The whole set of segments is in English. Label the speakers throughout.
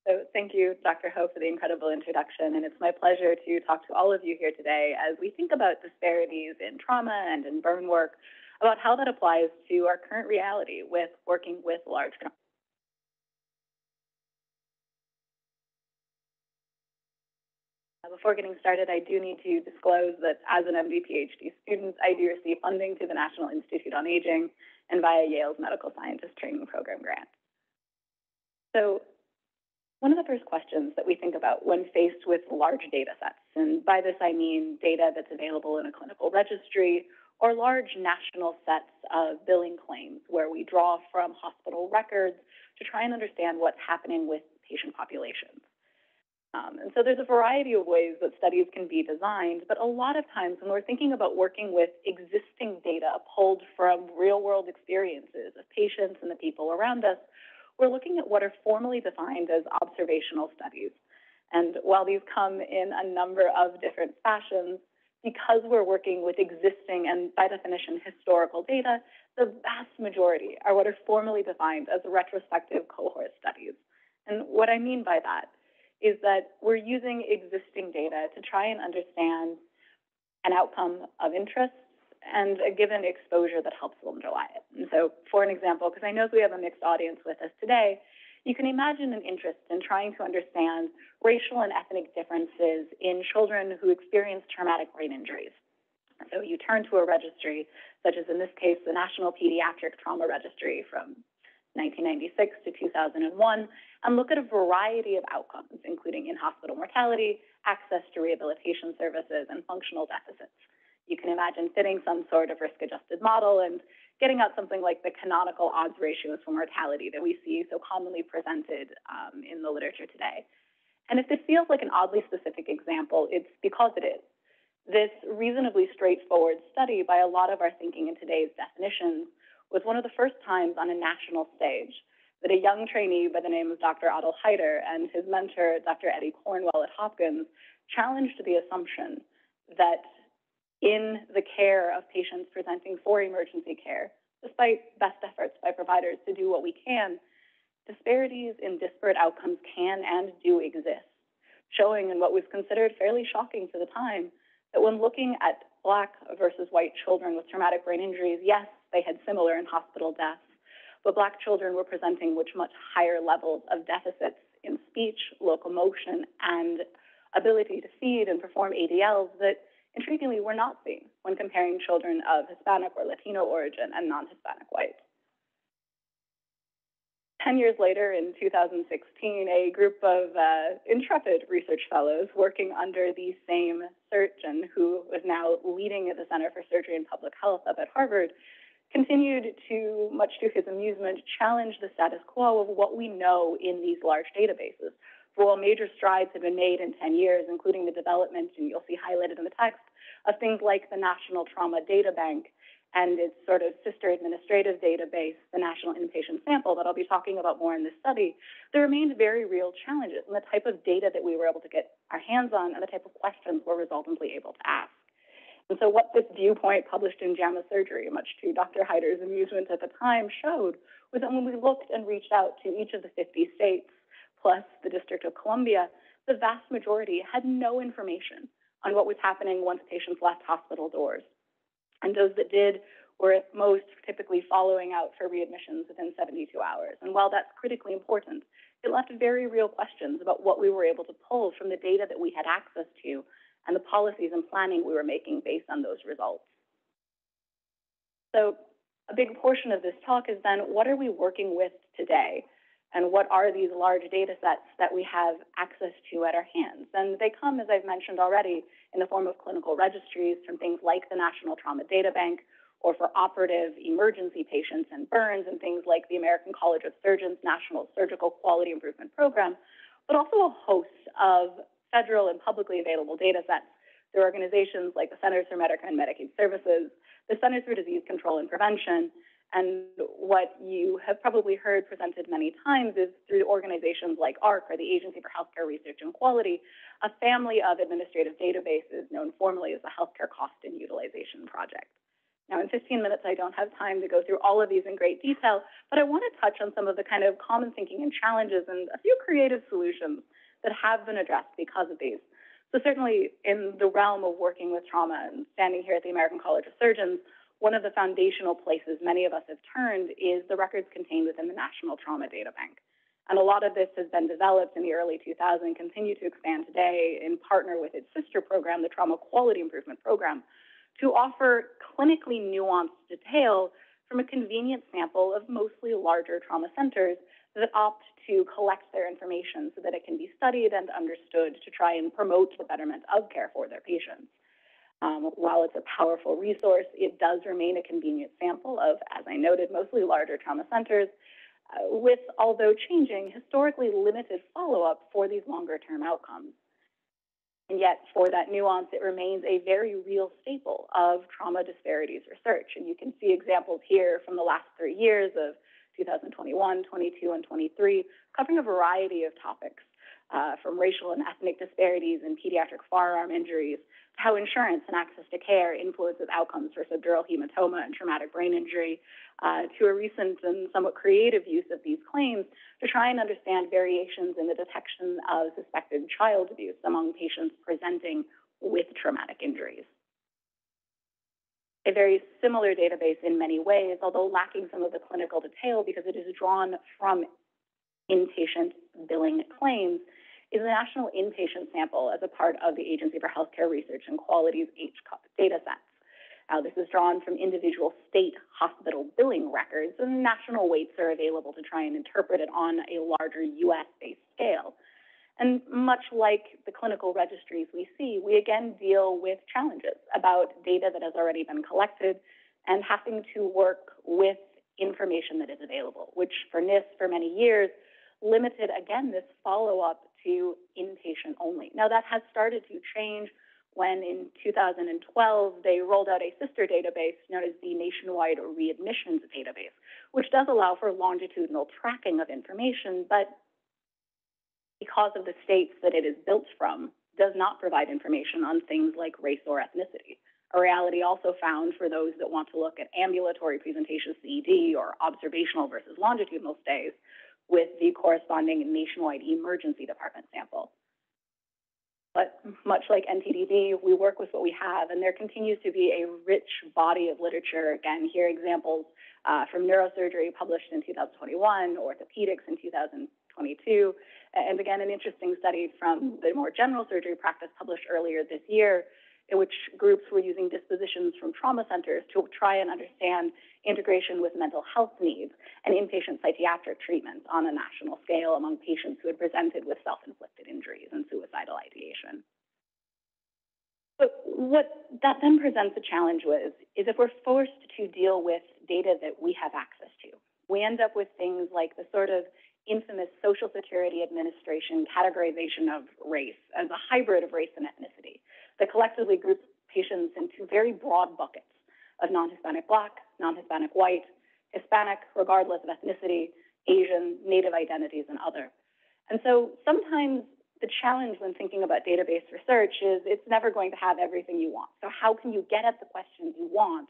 Speaker 1: So thank you, Dr. Ho, for the incredible introduction. And it's my pleasure to talk to all of you here today as we think about disparities in trauma and in burn work, about how that applies to our current reality with working with large trauma. Before getting started, I do need to disclose that as an MD PhD student, I do receive funding through the National Institute on Aging and via Yale's Medical Scientist Training Program grant. So one of the first questions that we think about when faced with large data sets, and by this I mean data that's available in a clinical registry or large national sets of billing claims where we draw from hospital records to try and understand what's happening with patient populations. And so there's a variety of ways that studies can be designed, but a lot of times when we're thinking about working with existing data pulled from real-world experiences of patients and the people around us, we're looking at what are formally defined as observational studies. And while these come in a number of different fashions, because we're working with existing and, by definition, historical data, the vast majority are what are formally defined as retrospective cohort studies. And what I mean by that is that we're using existing data to try and understand an outcome of interest and a given exposure that helps them underlie it. And so, for an example, because I know we have a mixed audience with us today, you can imagine an interest in trying to understand racial and ethnic differences in children who experience traumatic brain injuries. So you turn to a registry, such as in this case, the National Pediatric Trauma Registry from 1996 to 2001, and look at a variety of outcomes, including in-hospital mortality, access to rehabilitation services, and functional deficits. You can imagine fitting some sort of risk-adjusted model and getting out something like the canonical odds ratios for mortality that we see so commonly presented in the literature today. And if this feels like an oddly specific example, it's because it is. This reasonably straightforward study, by a lot of our thinking in today's definitions, was one of the first times on a national stage that a young trainee by the name of Dr. Adel Haider and his mentor, Dr. Eddie Cornwell at Hopkins, challenged the assumption that in the care of patients presenting for emergency care, despite best efforts by providers to do what we can, disparities in disparate outcomes can and do exist, showing in what was considered fairly shocking for the time that when looking at Black versus white children with traumatic brain injuries, yes, they had similar in-hospital deaths, but Black children were presenting with much higher levels of deficits in speech, locomotion, and ability to feed and perform ADLs that, intriguingly, were not seen when comparing children of Hispanic or Latino origin and non-Hispanic whites. 10 years later, in 2016, a group of intrepid research fellows working under the same surgeon who is now leading at the Center for Surgery and Public Health up at Harvard continued to, much to his amusement, challenge the status quo of what we know in these large databases. For while major strides have been made in 10 years, including the development, and you'll see highlighted in the text, of things like the National Trauma Data Bank and its sort of sister administrative database, the National Inpatient Sample, that I'll be talking about more in this study, there remained very real challenges in the type of data that we were able to get our hands on and the type of questions we're resultantly able to ask. And so what this viewpoint published in JAMA Surgery, much to Dr. Haider's amusement at the time, showed was that when we looked and reached out to each of the 50 states, plus the District of Columbia, the vast majority had no information on what was happening once patients left hospital doors. And those that did were at most typically following out for readmissions within 72 hours. And while that's critically important, it left very real questions about what we were able to pull from the data that we had access to and the policies and planning we were making based on those results. So a big portion of this talk is then, what are we working with today? And what are these large data sets that we have access to at our hands? And they come, as I've mentioned already, in the form of clinical registries from things like the National Trauma Data Bank, or for operative emergency patients and burns, and things like the American College of Surgeons National Surgical Quality Improvement Program, but also a host of federal and publicly available data sets through organizations like the Centers for Medicare and Medicaid Services, the Centers for Disease Control and Prevention, and what you have probably heard presented many times is through organizations like AHRQ, or the Agency for Healthcare Research and Quality, a family of administrative databases known formally as the Healthcare Cost and Utilization Project. Now, in 15 minutes, I don't have time to go through all of these in great detail, but I want to touch on some of the kind of common thinking and challenges and a few creative solutions that have been addressed because of these. So certainly in the realm of working with trauma and standing here at the American College of Surgeons, one of the foundational places many of us have turned is the records contained within the National Trauma Data Bank. And a lot of this has been developed in the early 2000s and continue to expand today in partner with its sister program, the Trauma Quality Improvement Program, to offer clinically nuanced detail from a convenient sample of mostly larger trauma centers that opt to collect their information so that it can be studied and understood to try and promote the betterment of care for their patients. While it's a powerful resource, it does remain a convenient sample of, as I noted, mostly larger trauma centers, with, although changing, historically limited follow-up for these longer-term outcomes. And yet, for that nuance, it remains a very real staple of trauma disparities research. And you can see examples here from the last 3 years of 2021, 22, and 23, covering a variety of topics, from racial and ethnic disparities in pediatric firearm injuries, to how insurance and access to care influences outcomes for subdural hematoma and traumatic brain injury, to a recent and somewhat creative use of these claims to try and understand variations in the detection of suspected child abuse among patients presenting with traumatic injuries. A very similar database in many ways, although lacking some of the clinical detail because it is drawn from inpatient billing claims, is a national inpatient sample as a part of the Agency for Healthcare Research and Quality's HCUP datasets. Now, this is drawn from individual state hospital billing records, and national weights are available to try and interpret it on a larger US-based scale. And much like the clinical registries we see, we again deal with challenges about data that has already been collected and having to work with information that is available, which for NIST for many years limited, again, this follow-up to inpatient only. Now, that has started to change when in 2012, they rolled out a sister database known as the Nationwide Readmissions Database, which does allow for longitudinal tracking of information, but because of the states that it is built from, does not provide information on things like race or ethnicity. A reality also found for those that want to look at ambulatory presentation CED or observational versus longitudinal stays with the corresponding nationwide emergency department sample. But much like NTDB, we work with what we have, and there continues to be a rich body of literature. Again, here are examples from neurosurgery published in 2021, orthopedics in 2022, and again, an interesting study from the more general surgery practice published earlier this year, in which groups were using dispositions from trauma centers to try and understand integration with mental health needs and inpatient psychiatric treatments on a national scale among patients who had presented with self-inflicted injuries and suicidal ideation. But what that then presents a challenge with is if we're forced to deal with data that we have access to, we end up with things like the sort of infamous Social Security Administration categorization of race as a hybrid of race and ethnicity that collectively groups patients into very broad buckets of non-Hispanic Black, non-Hispanic White, Hispanic, regardless of ethnicity, Asian, Native identities, and other. And so sometimes the challenge when thinking about database research is it's never going to have everything you want. So how can you get at the questions you want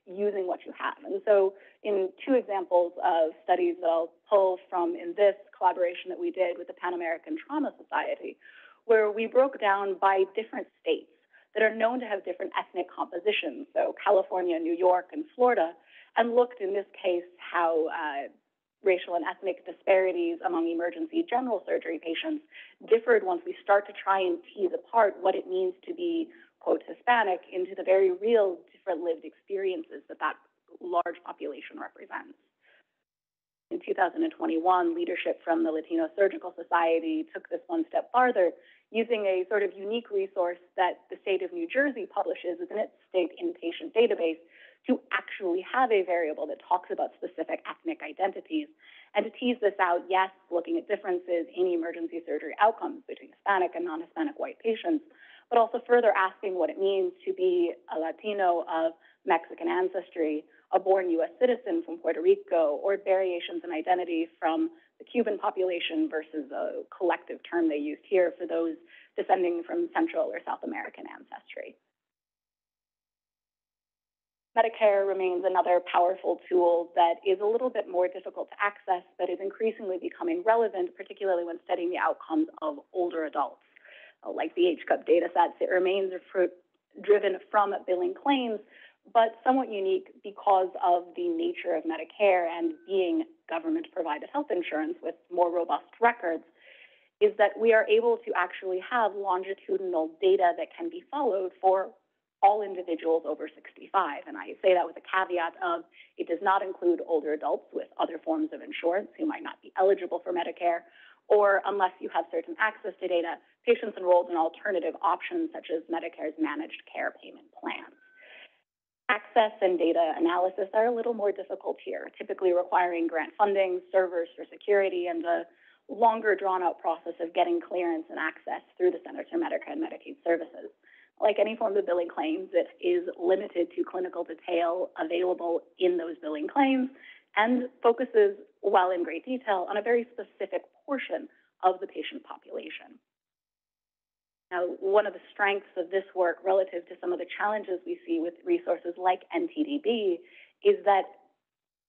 Speaker 1: using what you have? And so in 2 examples of studies that I'll pull from in this collaboration that we did with the Pan American Trauma Society, where we broke down by different states that are known to have different ethnic compositions, so California, New York, and Florida, and looked in this case how racial and ethnic disparities among emergency general surgery patients differed once we start to try and tease apart what it means to be, quote, Hispanic into the very real different lived experiences that that large population represents. In 2021, leadership from the Latino Surgical Society took this one step farther, using a sort of unique resource that the state of New Jersey publishes within its state inpatient database to actually have a variable that talks about specific ethnic identities. And to tease this out, yes, looking at differences in emergency surgery outcomes between Hispanic and non-Hispanic white patients, but also further asking what it means to be a Latino of Mexican ancestry, a born U.S. citizen from Puerto Rico, or variations in identity from the Cuban population versus a collective term they used here for those descending from Central or South American ancestry. Medicare remains another powerful tool that is a little bit more difficult to access, but is increasingly becoming relevant, particularly when studying the outcomes of older adults. Like the HCUP datasets, it remains driven from billing claims, but somewhat unique because of the nature of Medicare and being government-provided health insurance with more robust records, is that we are able to actually have longitudinal data that can be followed for all individuals over 65. And I say that with a caveat of it does not include older adults with other forms of insurance who might not be eligible for Medicare, or unless you have certain access to data, patients enrolled in alternative options such as Medicare's managed care payment plans. Access and data analysis are a little more difficult here, typically requiring grant funding, servers for security, and a longer drawn-out process of getting clearance and access through the Centers for Medicare and Medicaid Services. Like any form of billing claims, it is limited to clinical detail available in those billing claims and focuses, while in great detail, on a very specific portion of the patient population. Now, one of the strengths of this work relative to some of the challenges we see with resources like NTDB is that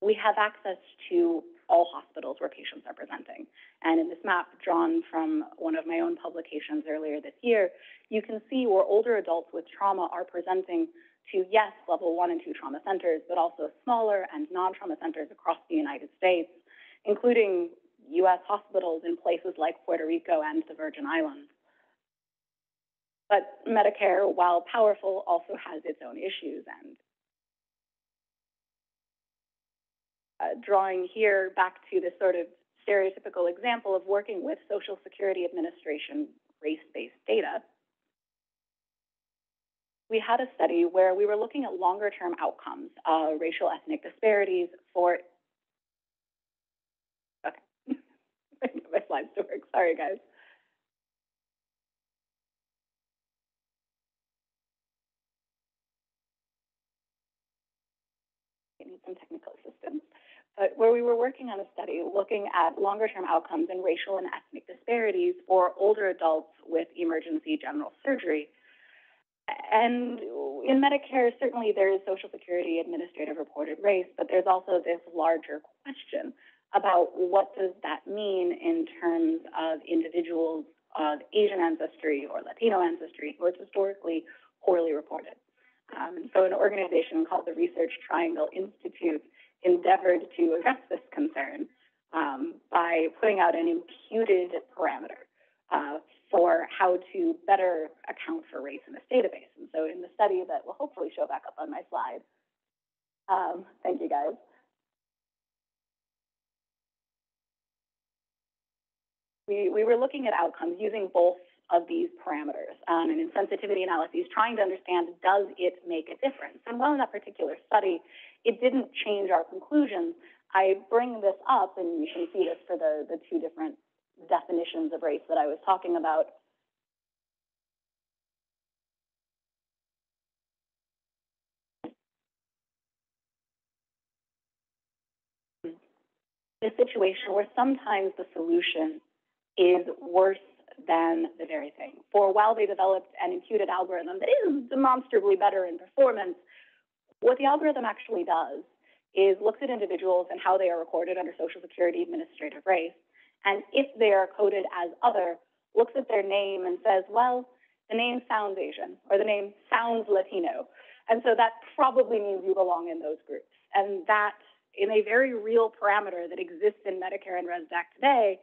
Speaker 1: we have access to all hospitals where patients are presenting. And in this map drawn from one of my own publications earlier this year, you can see where older adults with trauma are presenting to, yes, level 1 and 2 trauma centers, but also smaller and non-trauma centers across the United States, including U.S. hospitals in places like Puerto Rico and the Virgin Islands. But Medicare, while powerful, also has its own issues. And drawing here back to this sort of stereotypical example of working with Social Security Administration race-based data, we had a study where we were looking at longer-term outcomes, racial ethnic disparities for, okay, my slides to work, sorry guys. I need some technical assistance. But where we were working on a study looking at longer-term outcomes in racial and ethnic disparities for older adults with emergency general surgery. And in Medicare, certainly there is Social Security Administrative reported race, but there's also this larger question about what does that mean in terms of individuals of Asian ancestry or Latino ancestry who is historically poorly reported. So an organization called the Research Triangle Institute endeavored to address this concern by putting out an imputed parameter for how to better account for race in this database. And so in the study that will hopefully show back up on my slide, thank you guys. We were looking at outcomes using both of these parameters and in sensitivity analyses, trying to understand, does it make a difference? And while in that particular study, it didn't change our conclusions, I bring this up, and you can see this for the two different definitions of race that I was talking about. The situation where sometimes the solution is worse than the very thing. For while they developed an imputed algorithm that is demonstrably better in performance, what the algorithm actually does is looks at individuals and how they are recorded under Social Security Administrative race, and if they are coded as other, looks at their name and says, well, the name sounds Asian, or the name sounds Latino, and so that probably means you belong in those groups. And that, in a very real parameter that exists in Medicare and ResDac today,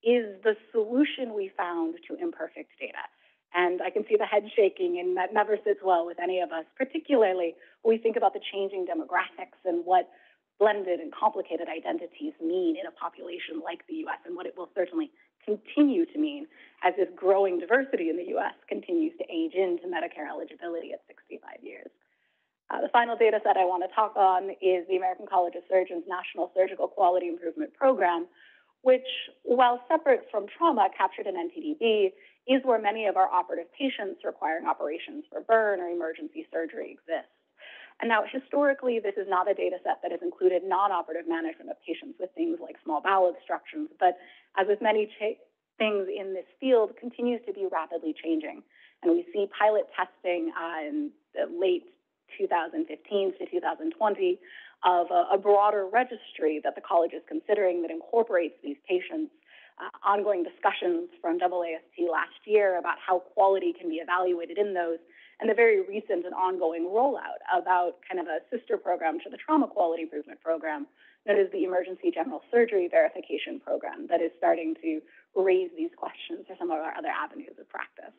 Speaker 1: is the solution we found to imperfect data. And I can see the head shaking, and that never sits well with any of us, particularly when we think about the changing demographics and what blended and complicated identities mean in a population like the U.S. and what it will certainly continue to mean as this growing diversity in the U.S. continues to age into Medicare eligibility at 65 years. The final data set I want to talk on is the American College of Surgeons National Surgical Quality Improvement Program, which, while separate from trauma captured in NTDB, is where many of our operative patients requiring operations for burn or emergency surgery exist. And now, historically, this is not a data set that has included non-operative management of patients with things like small bowel obstructions, but as with many things in this field, continues to be rapidly changing. And we see pilot testing in the late 2015 to 2020 of a broader registry that the college is considering that incorporates these patients. Ongoing discussions from AAST last year about how quality can be evaluated in those, and the very recent and ongoing rollout about kind of a sister program to the Trauma Quality Improvement Program, known as the Emergency General Surgery Verification Program, that is starting to raise these questions for some of our other avenues of practice.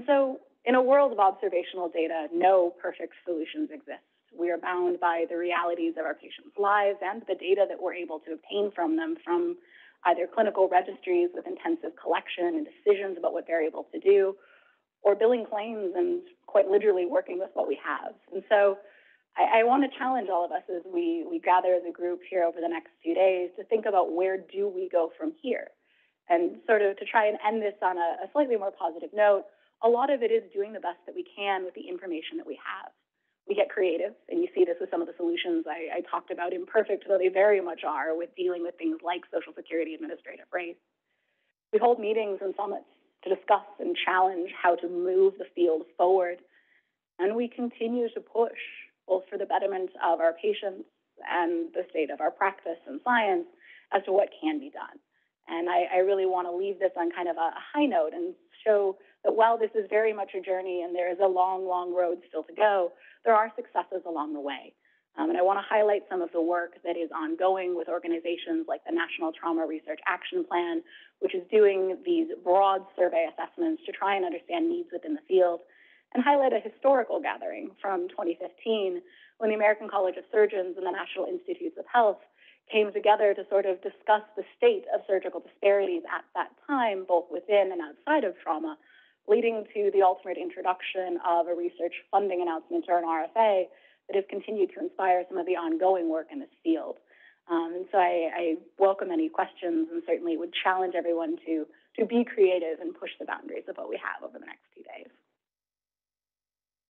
Speaker 1: So in a world of observational data, no perfect solutions exist. We are bound by the realities of our patients' lives and the data that we're able to obtain from them from either clinical registries with intensive collection and decisions about what they're able to do, or billing claims and quite literally working with what we have. And so I want to challenge all of us as we gather as a group here over the next few days to think about where do we go from here? And sort of to try and end this on a slightly more positive note, a lot of it is doing the best that we can with the information that we have. We get creative, and you see this with some of the solutions I talked about, imperfect though they very much are, with dealing with things like Social Security administrative race. We hold meetings and summits to discuss and challenge how to move the field forward, and we continue to push, both for the betterment of our patients and the state of our practice and science, as to what can be done. And I really want to leave this on kind of a high note and show that while this is very much a journey and there is a long, long road still to go, there are successes along the way. And I want to highlight some of the work that is ongoing with organizations like the National Trauma Research Action Plan, which is doing these broad survey assessments to try and understand needs within the field, and highlight a historical gathering from 2015 when the American College of Surgeons and the National Institutes of Health came together to sort of discuss the state of surgical disparities at that time, both within and outside of trauma, leading to the ultimate introduction of a research funding announcement, or an RFA, that has continued to inspire some of the ongoing work in this field. And so I welcome any questions and certainly would challenge everyone to be creative and push the boundaries.